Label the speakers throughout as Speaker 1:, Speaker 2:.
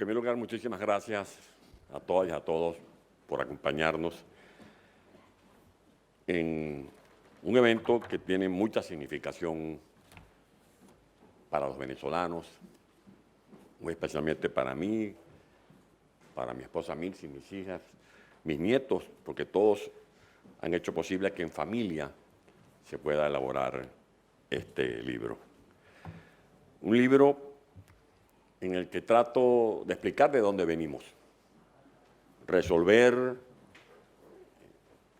Speaker 1: En primer lugar, muchísimas gracias a todas y a todos por acompañarnos en un evento que tiene mucha significación para los venezolanos, muy especialmente para mí, para mi esposa Milce, mis hijas, mis nietos, porque todos han hecho posible que en familia se pueda elaborar este libro. Un libro en el que trato de explicar de dónde venimos, resolver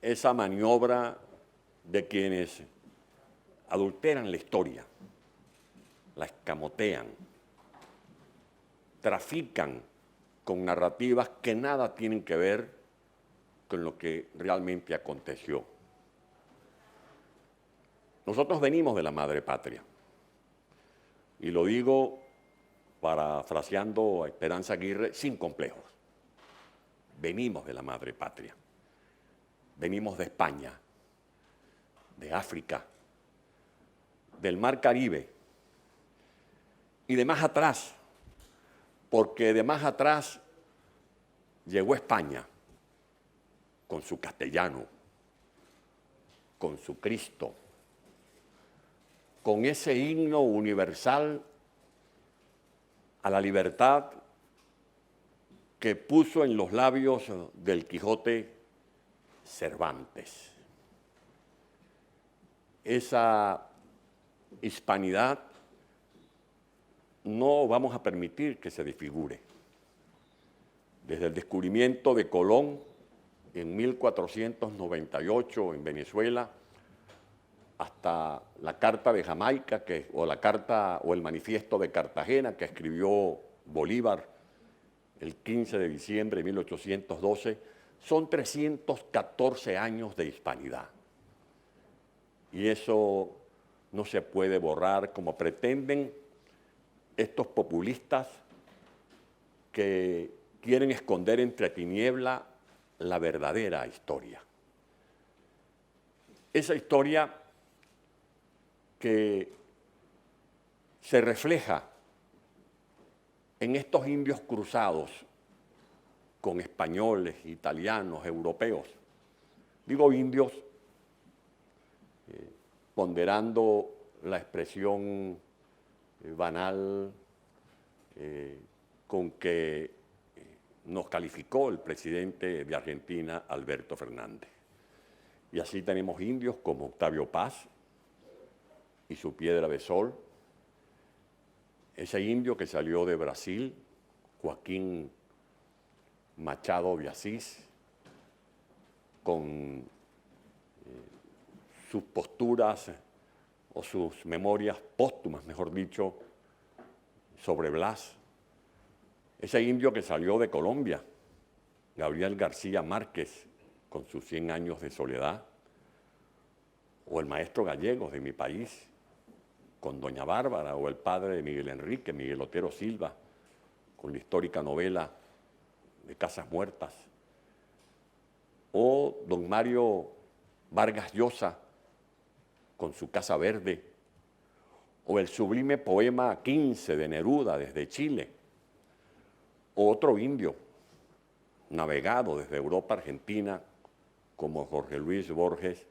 Speaker 1: esa maniobra de quienes adulteran la historia, la escamotean, trafican con narrativas que nada tienen que ver con lo que realmente aconteció. Nosotros venimos de la madre patria, y lo digo parafraseando a Esperanza Aguirre, sin complejos. Venimos de la madre patria, venimos de España, de África, del Mar Caribe y de más atrás, porque de más atrás llegó España con su castellano, con su Cristo, con ese himno universal a la libertad que puso en los labios del Quijote Cervantes. Esa hispanidad no vamos a permitir que se desfigure. Desde el descubrimiento de Colón en 1498 en Venezuela, hasta la Carta de Jamaica, o el Manifiesto de Cartagena que escribió Bolívar el 15 de diciembre de 1812, son 314 años de hispanidad. Y eso no se puede borrar como pretenden estos populistas que quieren esconder entre tiniebla la verdadera historia. Esa historia que se refleja en estos indios cruzados con españoles, italianos, europeos. Digo indios ponderando la expresión banal con que nos calificó el presidente de Argentina, Alberto Fernández. Y así tenemos indios como Octavio Paz y su Piedra de Sol, ese indio que salió de Brasil, Joaquín Machado de Asís, con sus posturas o sus memorias póstumas, mejor dicho, sobre Blas. Ese indio que salió de Colombia, Gabriel García Márquez, con sus 100 años de soledad, o el maestro Gallegos de mi país, con Doña Bárbara, o el padre de Miguel Enrique, Miguel Otero Silva, con la histórica novela de Casas Muertas, o don Mario Vargas Llosa, con su Casa Verde, o el sublime poema 15 de Neruda desde Chile, o otro indio, navegado desde Europa a Argentina, como Jorge Luis Borges,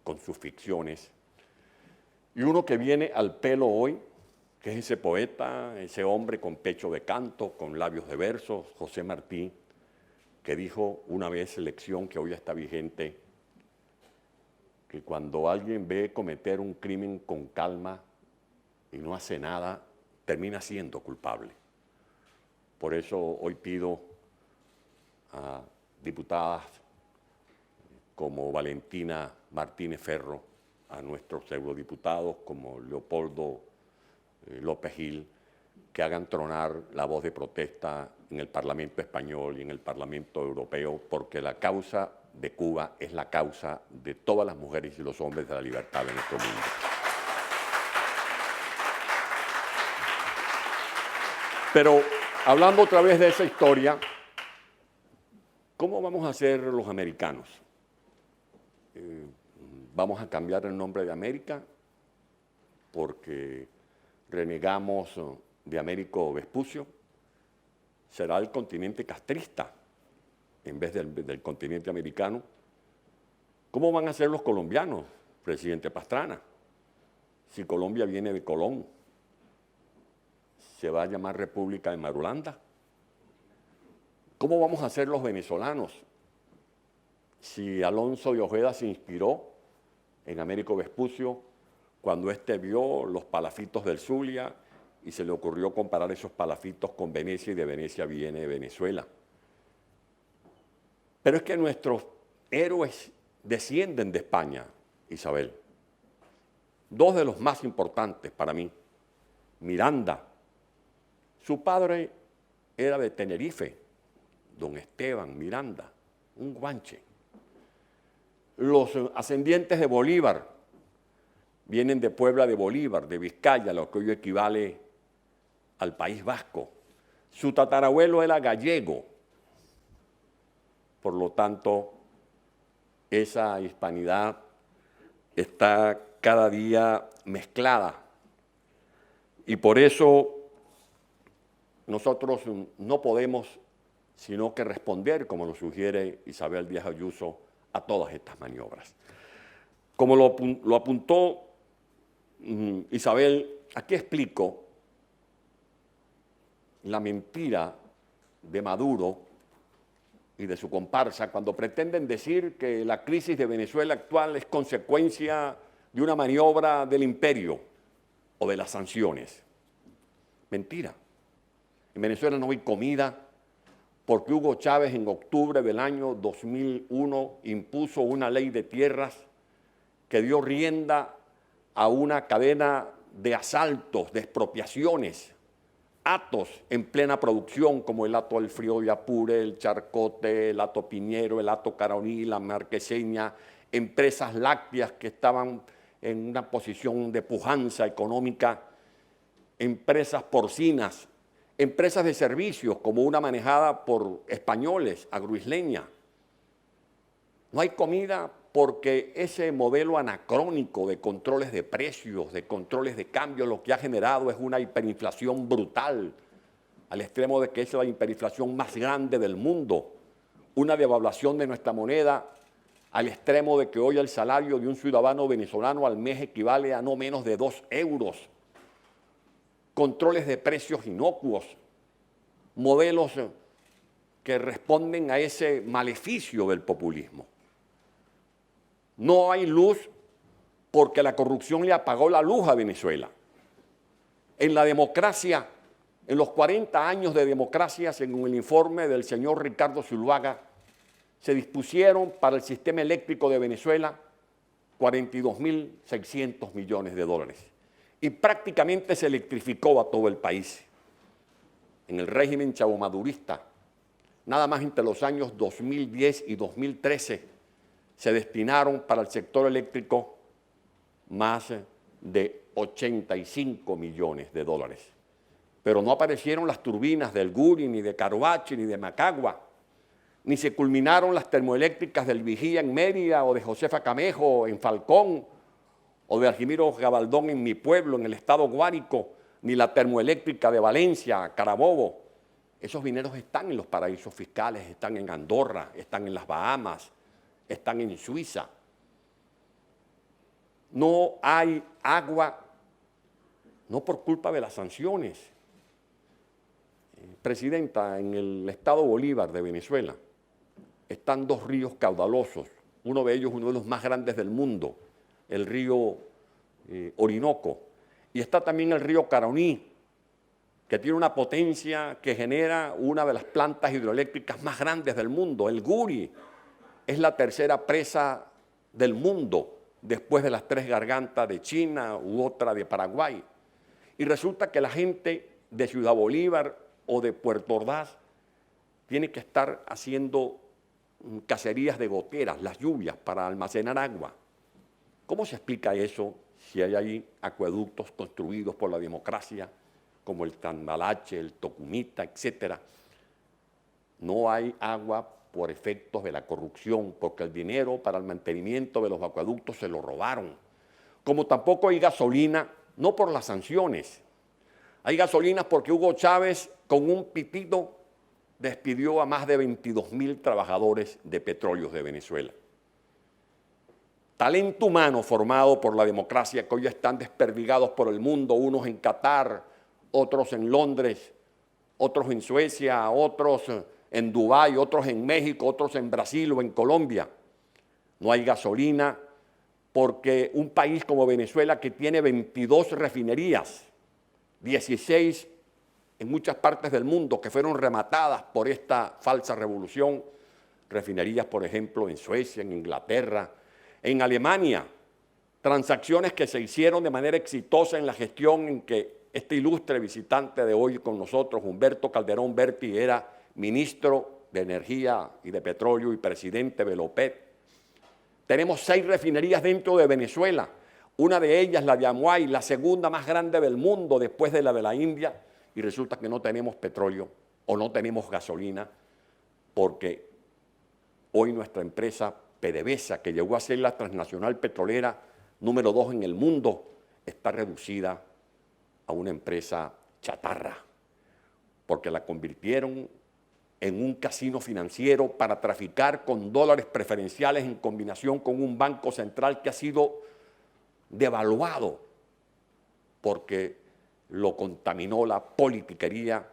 Speaker 1: con sus ficciones, y uno que viene al pelo hoy, que es ese poeta, ese hombre con pecho de canto, con labios de versos, José Martí, que dijo una vez, lección que hoy está vigente, que cuando alguien ve cometer un crimen con calma y no hace nada, termina siendo culpable. Por eso hoy pido a diputadas como Valentina Martínez Ferro, a nuestros eurodiputados como Leopoldo López Gil, que hagan tronar la voz de protesta en el Parlamento español y en el Parlamento europeo, porque la causa de Cuba es la causa de todas las mujeres y los hombres de la libertad de nuestro mundo. Pero hablando otra vez de esa historia, ¿cómo vamos a hacer los americanos? ¿Vamos a cambiar el nombre de América porque renegamos de Américo Vespucio? será el continente castrista en vez del continente americano. ¿Cómo van a ser los colombianos, presidente Pastrana? Si Colombia viene de Colón, ¿se va a llamar República de Marulanda? ¿Cómo vamos a ser los venezolanos si Alonso de Ojeda se inspiró en Américo Vespucio cuando éste vio los palafitos del Zulia y se le ocurrió comparar esos palafitos con Venecia y de Venecia viene Venezuela? Pero es que nuestros héroes descienden de España, Isabel. Dos de los más importantes para mí. Miranda, su padre era de Tenerife, don Esteban Miranda, un guanche. Los ascendientes de Bolívar vienen de Puebla de Bolívar, de Vizcaya, lo que hoy equivale al País Vasco. Su tatarabuelo era gallego. Por lo tanto, esa hispanidad está cada día mezclada. Y por eso nosotros no podemos sino que responder, como lo sugiere Isabel Díaz Ayuso, a todas estas maniobras. Como lo apuntó Isabel, aquí explico la mentira de Maduro y de su comparsa cuando pretenden decir que la crisis de Venezuela actual es consecuencia de una maniobra del imperio o de las sanciones. Mentira. En Venezuela no hay comida porque Hugo Chávez en octubre del año 2001 impuso una ley de tierras que dio rienda a una cadena de asaltos, de expropiaciones, hatos en plena producción como el hato del Frío de Apure, el Charcote, el hato Piñero, el hato Caroní, la Marqueseña, empresas lácteas que estaban en una posición de pujanza económica, empresas porcinas, empresas de servicios como una manejada por españoles, Agroisleña. No hay comida porque ese modelo anacrónico de controles de precios, de controles de cambio, lo que ha generado es una hiperinflación brutal, al extremo de que es la hiperinflación más grande del mundo, una devaluación de nuestra moneda al extremo de que hoy el salario de un ciudadano venezolano al mes equivale a no menos de 2 euros. Controles de precios inocuos, modelos que responden a ese maleficio del populismo. No hay luz porque la corrupción le apagó la luz a Venezuela. En la democracia, en los 40 años de democracia, según el informe del señor Ricardo Zuluaga, se dispusieron para el sistema eléctrico de Venezuela 42.600 millones de dólares. Y prácticamente se electrificó a todo el país. En el régimen chavomadurista, nada más entre los años 2010 y 2013, se destinaron para el sector eléctrico más de 85 millones de dólares. Pero no aparecieron las turbinas del Guri, ni de Caroachi, ni de Macagua, ni se culminaron las termoeléctricas del Vigía en Mérida o de Josefa Camejo en Falcón, o de Argimiro Gabaldón en mi pueblo, en el estado Guárico, ni la termoeléctrica de Valencia, Carabobo. Esos dineros están en los paraísos fiscales, están en Andorra, están en las Bahamas, están en Suiza. No hay agua, no por culpa de las sanciones. Presidenta, en el estado Bolívar de Venezuela están 2 ríos caudalosos, uno de ellos uno de los más grandes del mundo, el río Orinoco, y está también el río Caroní, que tiene una potencia que genera una de las plantas hidroeléctricas más grandes del mundo. El Guri es la tercera presa del mundo, después de las 3 gargantas de China u otra de Paraguay. Y resulta que la gente de Ciudad Bolívar o de Puerto Ordaz tiene que estar haciendo cacerías de goteras, las lluvias, para almacenar agua. ¿Cómo se explica eso si hay ahí acueductos construidos por la democracia, como el Tambalache, el Tocumita, etcétera? No hay agua por efectos de la corrupción, porque el dinero para el mantenimiento de los acueductos se lo robaron. Como tampoco hay gasolina, no por las sanciones. Hay gasolinas porque Hugo Chávez, con un pitido, despidió a más de 22.000 trabajadores de Petróleos de Venezuela. Talento humano formado por la democracia que hoy están desperdigados por el mundo, unos en Qatar, otros en Londres, otros en Suecia, otros en Dubái, otros en México, otros en Brasil o en Colombia. No hay gasolina porque un país como Venezuela, que tiene 22 refinerías, 16 en muchas partes del mundo que fueron rematadas por esta falsa revolución, refinerías, por ejemplo, en Suecia, en Inglaterra, en Alemania, transacciones que se hicieron de manera exitosa en la gestión en que este ilustre visitante de hoy con nosotros, Humberto Calderón Berti, era ministro de Energía y de Petróleo y presidente de Belopet. Tenemos 6 refinerías dentro de Venezuela, una de ellas, la de Amuay, la segunda más grande del mundo después de la India, y resulta que no tenemos petróleo o no tenemos gasolina, porque hoy nuestra empresa PDVSA, que llegó a ser la transnacional petrolera número 2 en el mundo, está reducida a una empresa chatarra, porque la convirtieron en un casino financiero para traficar con dólares preferenciales en combinación con un banco central que ha sido devaluado porque lo contaminó la politiquería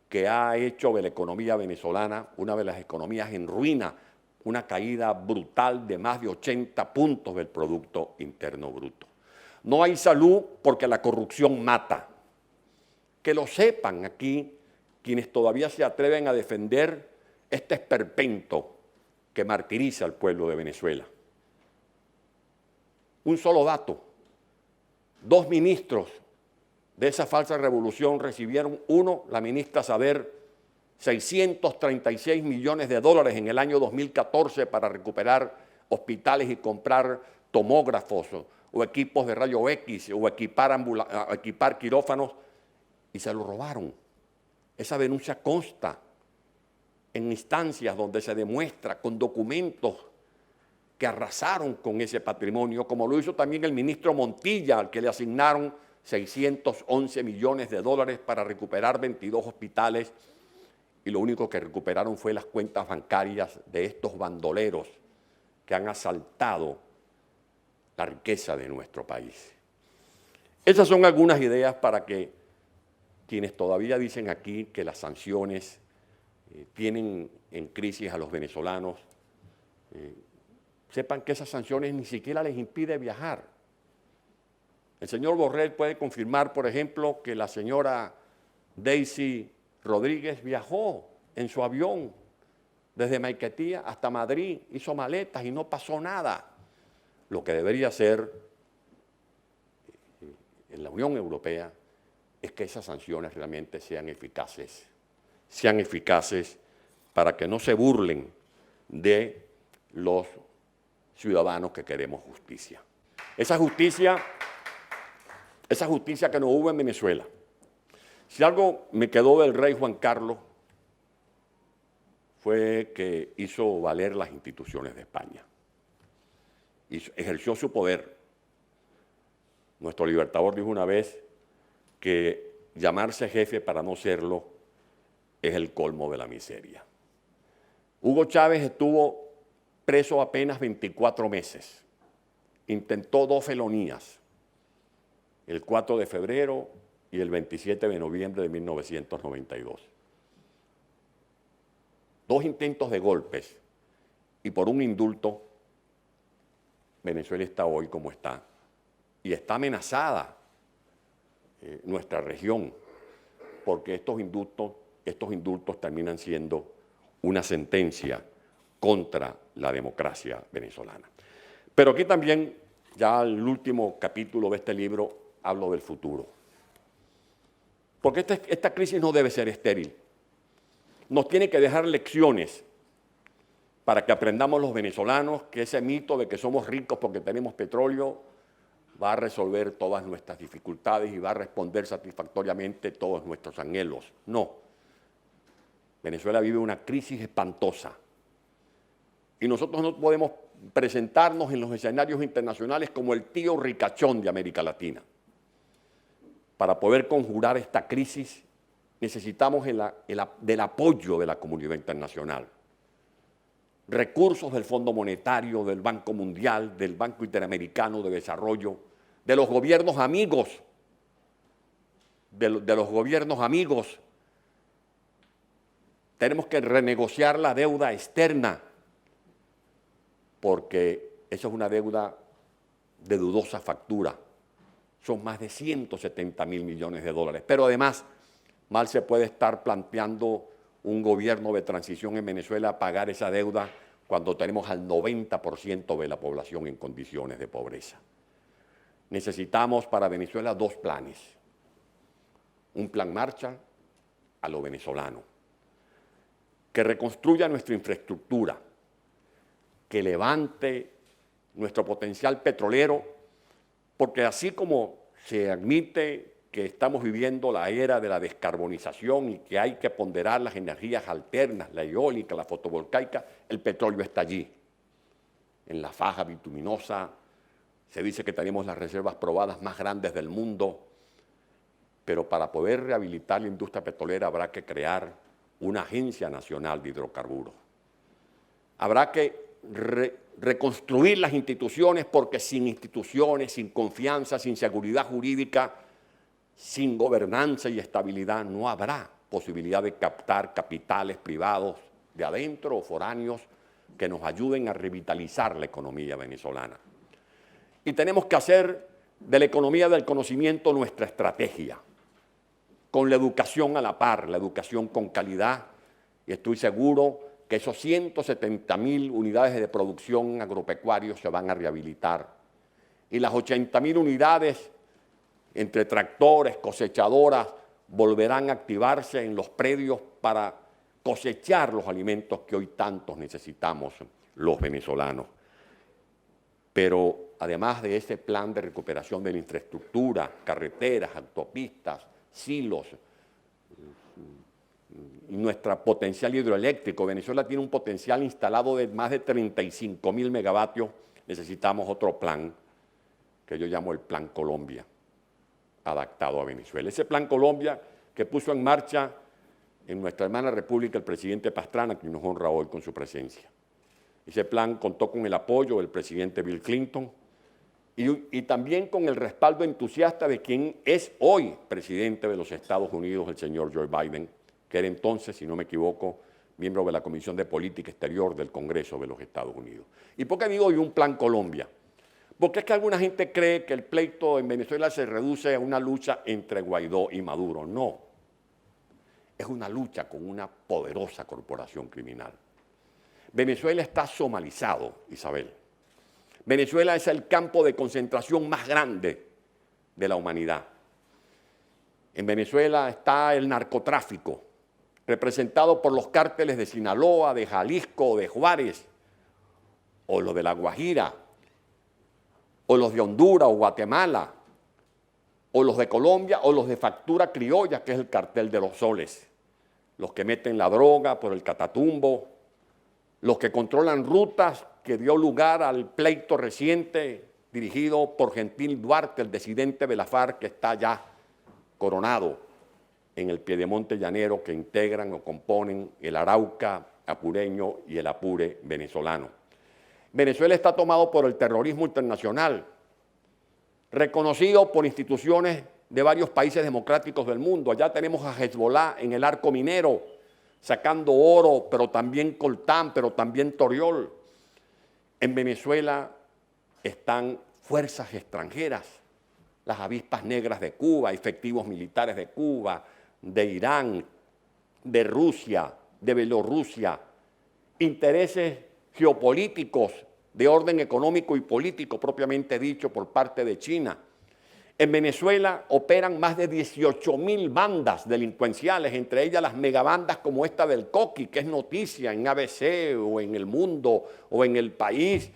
Speaker 1: que ha hecho de la economía venezolana una de las economías en ruina, una caída brutal de más de 80 puntos del Producto Interno Bruto. No hay salud porque la corrupción mata. Que lo sepan aquí quienes todavía se atreven a defender este esperpento que martiriza al pueblo de Venezuela. Un solo dato: 2 ministros de esa falsa revolución recibieron, uno, la ministra Saber, 636 millones de dólares en el año 2014 para recuperar hospitales y comprar tomógrafos o equipos de rayo X o equipar quirófanos, y se lo robaron. Esa denuncia consta en instancias donde se demuestra con documentos que arrasaron con ese patrimonio, como lo hizo también el ministro Montilla, al que le asignaron 611 millones de dólares para recuperar 22 hospitales, y lo único que recuperaron fue las cuentas bancarias de estos bandoleros que han asaltado la riqueza de nuestro país. Esas son algunas ideas para que quienes todavía dicen aquí que las sanciones tienen en crisis a los venezolanos, sepan que esas sanciones ni siquiera les impide viajar. El señor Borrell puede confirmar, por ejemplo, que la señora Daisy Rodríguez viajó en su avión desde Maiquetía hasta Madrid, hizo maletas y no pasó nada. Lo que debería ser en la Unión Europea es que esas sanciones realmente sean eficaces para que no se burlen de los ciudadanos que queremos justicia. Esa justicia que no hubo en Venezuela. Si algo me quedó del rey Juan Carlos fue que hizo valer las instituciones de España. Ejerció su poder. Nuestro libertador dijo una vez que llamarse jefe para no serlo es el colmo de la miseria. Hugo Chávez estuvo preso apenas 24 meses. Intentó 2 felonías, el 4 de febrero y el 27 de noviembre de 1992. 2 intentos de golpes, y por un indulto Venezuela está hoy como está, y está amenazada nuestra región, porque estos indultos terminan siendo una sentencia contra la democracia venezolana. Pero aquí también, ya el último capítulo de este libro, hablo del futuro. Porque esta crisis no debe ser estéril. Nos tiene que dejar lecciones para que aprendamos los venezolanos que ese mito de que somos ricos porque tenemos petróleo va a resolver todas nuestras dificultades y va a responder satisfactoriamente todos nuestros anhelos. No. Venezuela vive una crisis espantosa y nosotros no podemos presentarnos en los escenarios internacionales como el tío ricachón de América Latina. Para poder conjurar esta crisis necesitamos del apoyo de la comunidad internacional. Recursos del Fondo Monetario, del Banco Mundial, del Banco Interamericano de Desarrollo, de los gobiernos amigos, de los gobiernos amigos. Tenemos que renegociar la deuda externa, porque eso es una deuda de dudosa factura. Son más de 170.000 millones de dólares. Pero además, mal se puede estar planteando un gobierno de transición en Venezuela a pagar esa deuda cuando tenemos al 90% de la población en condiciones de pobreza. Necesitamos para Venezuela dos planes. Un plan Marshall a lo venezolano, que reconstruya nuestra infraestructura, que levante nuestro potencial petrolero, porque así como se admite que estamos viviendo la era de la descarbonización y que hay que ponderar las energías alternas, la eólica, la fotovoltaica, el petróleo está allí. En la faja bituminosa se dice que tenemos las reservas probadas más grandes del mundo, pero para poder rehabilitar la industria petrolera habrá que crear una agencia nacional de hidrocarburos. Habrá que reconstruir las instituciones, porque sin instituciones, sin confianza, sin seguridad jurídica, sin gobernanza y estabilidad, no habrá posibilidad de captar capitales privados de adentro o foráneos que nos ayuden a revitalizar la economía venezolana. Y tenemos que hacer de la economía del conocimiento nuestra estrategia, con la educación a la par, la educación con calidad, y estoy seguro que esos 170.000 unidades de producción agropecuario se van a rehabilitar. Y las 80.000 unidades entre tractores, cosechadoras, volverán a activarse en los predios para cosechar los alimentos que hoy tantos necesitamos los venezolanos. Pero además de ese plan de recuperación de la infraestructura, carreteras, autopistas, silos, nuestro potencial hidroeléctrico. Venezuela tiene un potencial instalado de más de 35.000 megavatios. Necesitamos otro plan que yo llamo el Plan Colombia, adaptado a Venezuela. Ese Plan Colombia que puso en marcha en nuestra hermana república el presidente Pastrana, que nos honra hoy con su presencia. Ese plan contó con el apoyo del presidente Bill Clinton y también con el respaldo entusiasta de quien es hoy presidente de los Estados Unidos, el señor Joe Biden, que era entonces, si no me equivoco, miembro de la Comisión de Política Exterior del Congreso de los Estados Unidos. ¿Y por qué digo hoy un Plan Colombia? Porque es que alguna gente cree que el pleito en Venezuela se reduce a una lucha entre Guaidó y Maduro. No, es una lucha con una poderosa corporación criminal. Venezuela está somalizado, Isabel. Venezuela es el campo de concentración más grande de la humanidad. En Venezuela está el narcotráfico, representado por los cárteles de Sinaloa, de Jalisco, de Juárez, o los de La Guajira, o los de Honduras o Guatemala, o los de Colombia, o los de factura criolla, que es el cartel de los soles, los que meten la droga por el Catatumbo, los que controlan rutas que dio lugar al pleito reciente dirigido por Gentil Duarte, el disidente de la FARC, que está ya coronado en el piedemonte llanero que integran o componen el Arauca apureño y el Apure venezolano. Venezuela está tomado por el terrorismo internacional, reconocido por instituciones de varios países democráticos del mundo. Allá tenemos a Hezbollah en el arco minero, sacando oro, pero también coltán, pero también toriol. En Venezuela están fuerzas extranjeras, las avispas negras de Cuba, efectivos militares de Cuba, de Irán, de Rusia, de Bielorrusia, intereses geopolíticos de orden económico y político propiamente dicho por parte de China. En Venezuela operan más de 18.000 bandas delincuenciales, entre ellas las megabandas como esta del Coqui, que es noticia en ABC o en El Mundo o en El País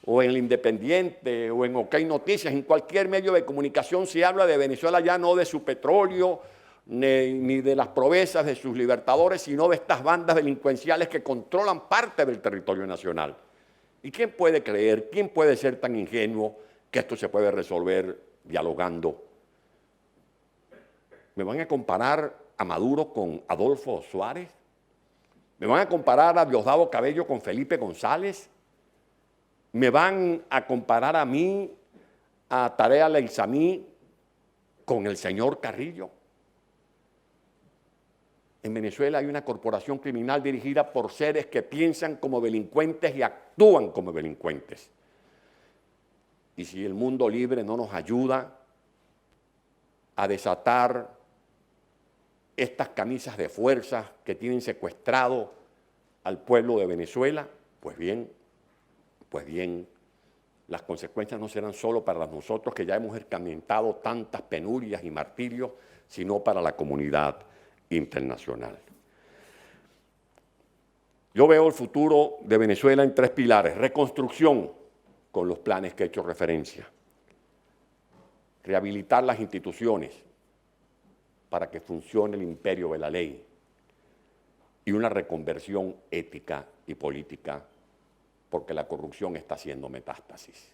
Speaker 1: o en El Independiente o en OK Noticias. En cualquier medio de comunicación se habla de Venezuela ya no de su petróleo ni de las proezas de sus libertadores, sino de estas bandas delincuenciales que controlan parte del territorio nacional. ¿Y quién puede creer, quién puede ser tan ingenuo que esto se puede resolver dialogando? Me van a comparar a Maduro con Adolfo Suárez? ¿Me van a comparar a Diosdado Cabello con Felipe González? ¿Me van a comparar a mí, a Tarea Leizamí, con el señor Carrillo? En Venezuela hay una corporación criminal dirigida por seres que piensan como delincuentes y actúan como delincuentes. Y si el mundo libre no nos ayuda a desatar estas camisas de fuerza que tienen secuestrado al pueblo de Venezuela, pues bien, las consecuencias no serán solo para nosotros que ya hemos experimentado tantas penurias y martirios, sino para la comunidad internacional. Yo veo el futuro de Venezuela en 3 pilares: reconstrucción, con los planes que he hecho referencia; rehabilitar las instituciones para que funcione el imperio de la ley; y una reconversión ética y política, porque la corrupción está haciendo metástasis.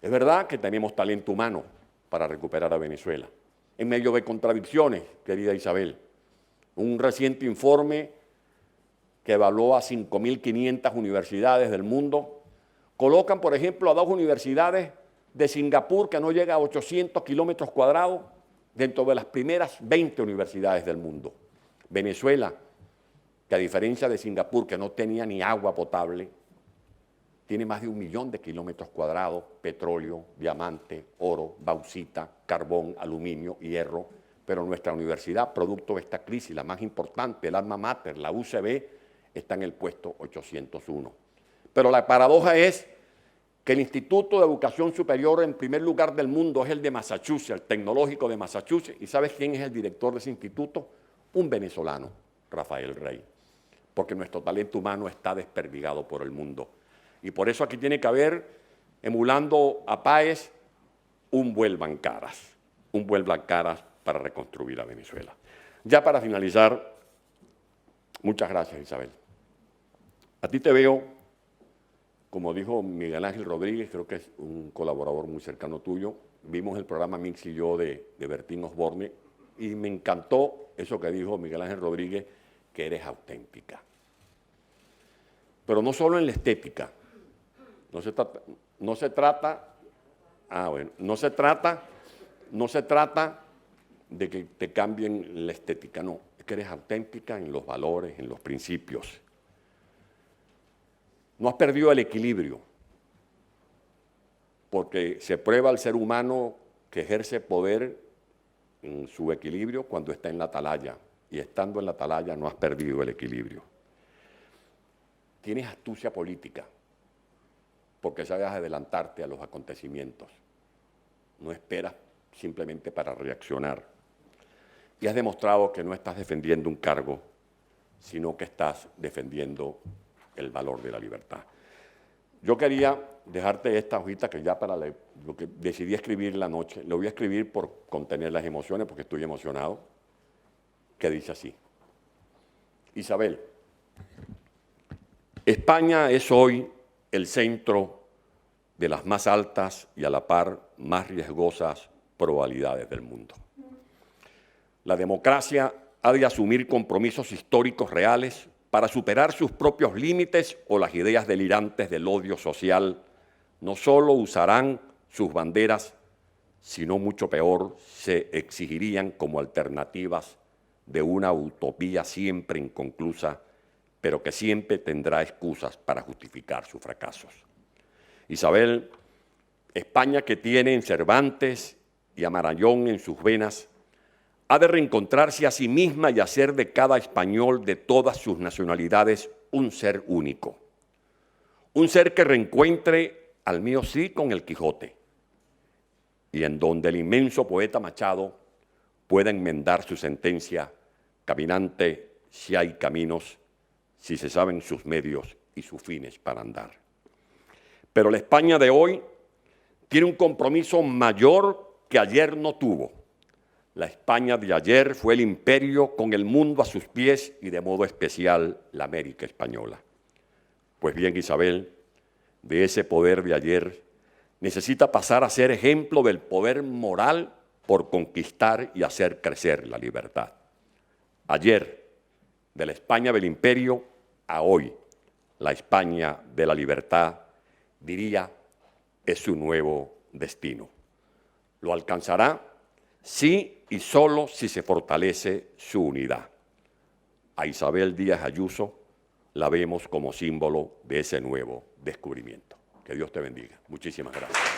Speaker 1: Es verdad que tenemos talento humano para recuperar a Venezuela, en medio de contradicciones, querida Isabel. Un reciente informe que evaluó a 5.500 universidades del mundo colocan, por ejemplo, a 2 universidades de Singapur, que no llega a 800 kilómetros cuadrados, dentro de las primeras 20 universidades del mundo. Venezuela, que a diferencia de Singapur, que no tenía ni agua potable, tiene más de 1 millón de kilómetros cuadrados: petróleo, diamante, oro, bauxita, carbón, aluminio, hierro. Pero nuestra universidad, producto de esta crisis, la más importante, el alma mater, la UCB, está en el puesto 801. Pero la paradoja es que el Instituto de Educación Superior en primer lugar del mundo es el de Massachusetts, el tecnológico de Massachusetts. ¿Y sabes quién es el director de ese instituto? Un venezolano, Rafael Rey. Porque nuestro talento humano está desperdigado por el mundo. Y por eso aquí tiene que haber, emulando a Páez, un vuelvan caras para reconstruir a Venezuela. Ya para finalizar, muchas gracias, Isabel. A ti te veo, como dijo Miguel Ángel Rodríguez, creo que es un colaborador muy cercano tuyo. Vimos el programa Mix y yo de Bertín Osborne y me encantó eso que dijo Miguel Ángel Rodríguez, que eres auténtica. Pero no solo en la estética. No se trata de que te cambien la estética, no. Es que eres auténtica en los valores, en los principios. No has perdido el equilibrio, porque se prueba al ser humano que ejerce poder en su equilibrio cuando está en la atalaya, y estando en la atalaya no has perdido el equilibrio. Tienes astucia política, porque sabes adelantarte a los acontecimientos. No esperas simplemente para reaccionar. Y has demostrado que no estás defendiendo un cargo, sino que estás defendiendo el valor de la libertad. Yo quería dejarte esta hojita que ya para lo que decidí escribir la noche, lo voy a escribir por contener las emociones, porque estoy emocionado, que dice así: Isabel, España es hoy el centro de las más altas y a la par más riesgosas probabilidades del mundo. La democracia ha de asumir compromisos históricos reales para superar sus propios límites o las ideas delirantes del odio social. No solo usarán sus banderas, sino mucho peor, se exigirían como alternativas de una utopía siempre inconclusa, pero que siempre tendrá excusas para justificar sus fracasos. Isabel, España, que tiene en Cervantes y a Marañón en sus venas, ha de reencontrarse a sí misma y hacer de cada español de todas sus nacionalidades un ser único. Un ser que reencuentre al mío sí con el Quijote, y en donde el inmenso poeta Machado pueda enmendar su sentencia: caminante, si hay caminos, si se saben sus medios y sus fines para andar. Pero la España de hoy tiene un compromiso mayor que ayer no tuvo. La España de ayer fue el imperio con el mundo a sus pies y de modo especial la América española. Pues bien, Isabel, de ese poder de ayer necesita pasar a ser ejemplo del poder moral por conquistar y hacer crecer la libertad. Ayer, de la España del imperio a hoy, la España de la libertad, diría, es su nuevo destino. Lo alcanzará sí y solo si se fortalece su unidad. A Isabel Díaz Ayuso la vemos como símbolo de ese nuevo descubrimiento. Que Dios te bendiga. Muchísimas gracias.